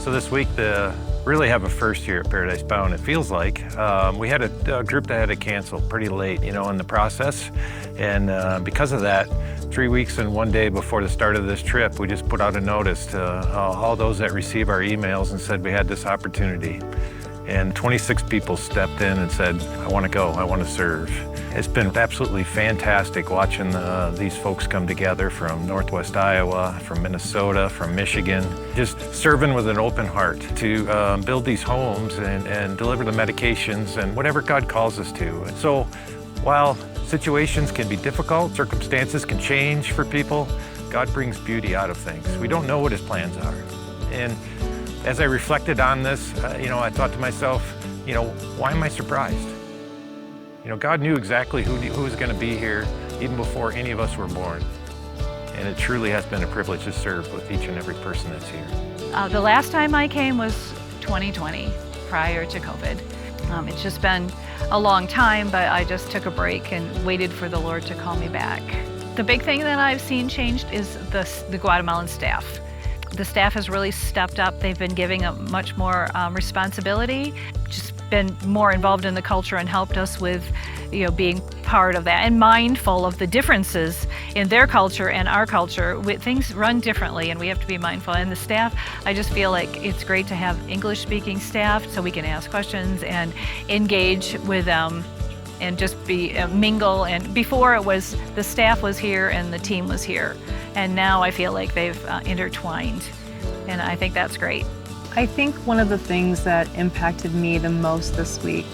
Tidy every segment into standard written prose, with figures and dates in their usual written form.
So this week, really have a first year at Paradise Bound, it feels like. We had a group that had to cancel pretty late, in the process. And because of that, 3 weeks and 1 day before the start of this trip, we just put out a notice to all those that receive our emails and said we had this opportunity. And 26 people stepped in and said, I want to go, I want to serve. It's been absolutely fantastic watching these folks come together from Northwest Iowa, from Minnesota, from Michigan, just serving with an open heart to build these homes and deliver the medications and whatever God calls us to. And so while situations can be difficult, circumstances can change for people, God brings beauty out of things. We don't know what His plans are. And as I reflected on this, I thought to myself, why am I surprised? God knew exactly who was going to be here even before any of us were born. And it truly has been a privilege to serve with each and every person that's here. The last time I came was 2020, prior to COVID. It's just been a long time, but I just took a break and waited for the Lord to call me back. The big thing that I've seen changed is the Guatemalan staff. The staff has really stepped up. They've been giving up much more responsibility, just been more involved in the culture and helped us with, being part of that and mindful of the differences in their culture and our culture. Things run differently and we have to be mindful. And the staff, I just feel like it's great to have English-speaking staff so we can ask questions and engage with them and just mingle. And before it was the staff was here and the team was here. And now I feel like they've intertwined, and I think that's great. I think one of the things that impacted me the most this week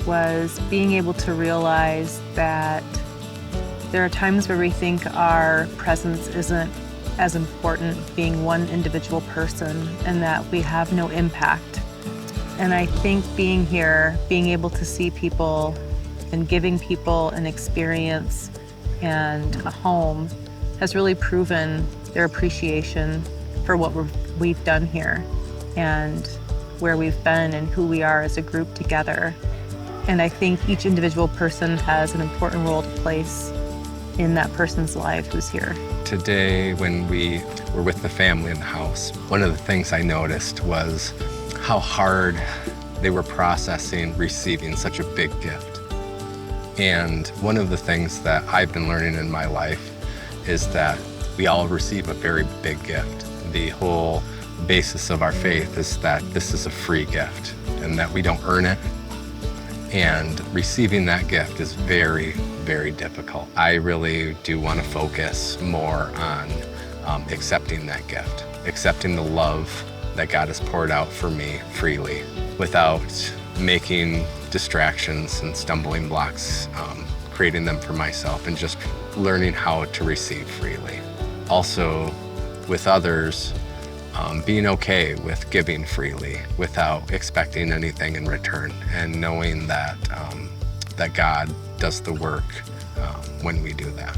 was being able to realize that there are times where we think our presence isn't as important being one individual person and that we have no impact. And I think being here, being able to see people and giving people an experience and a home has really proven their appreciation for what we've done here and where we've been and who we are as a group together. And I think each individual person has an important role to place in that person's life who's here. Today, when we were with the family in the house, one of the things I noticed was how hard they were processing receiving such a big gift. And one of the things that I've been learning in my life is that we all receive a very big gift. The whole basis of our faith is that this is a free gift and that we don't earn it. And receiving that gift is very, very difficult. I really do want to focus more on accepting that gift, accepting the love that God has poured out for me freely without making distractions and stumbling blocks, creating them for myself, and just learning how to receive freely. Also, with others, being okay with giving freely without expecting anything in return, and knowing that that God does the work when we do that.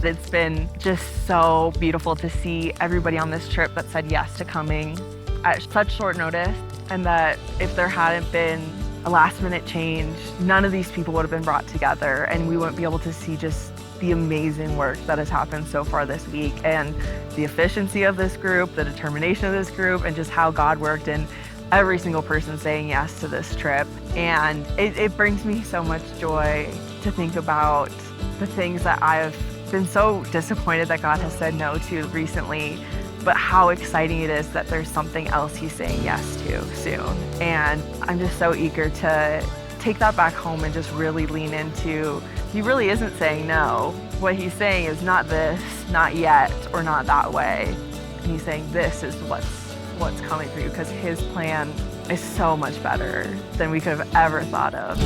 It's been just so beautiful to see everybody on this trip that said yes to coming at such short notice, and that if there hadn't been a last-minute change, none of these people would have been brought together, and we wouldn't be able to see just the amazing work that has happened so far this week, and the efficiency of this group, the determination of this group, and just how God worked in every single person saying yes to this trip. And it brings me so much joy to think about the things that I've been so disappointed that God has said no to recently, but how exciting it is that there's something else He's saying yes to soon. And I'm just so eager to take that back home and just really lean into, He really isn't saying no. What He's saying is not this, not yet, or not that way. And He's saying this is what's coming for you, because His plan is so much better than we could have ever thought of.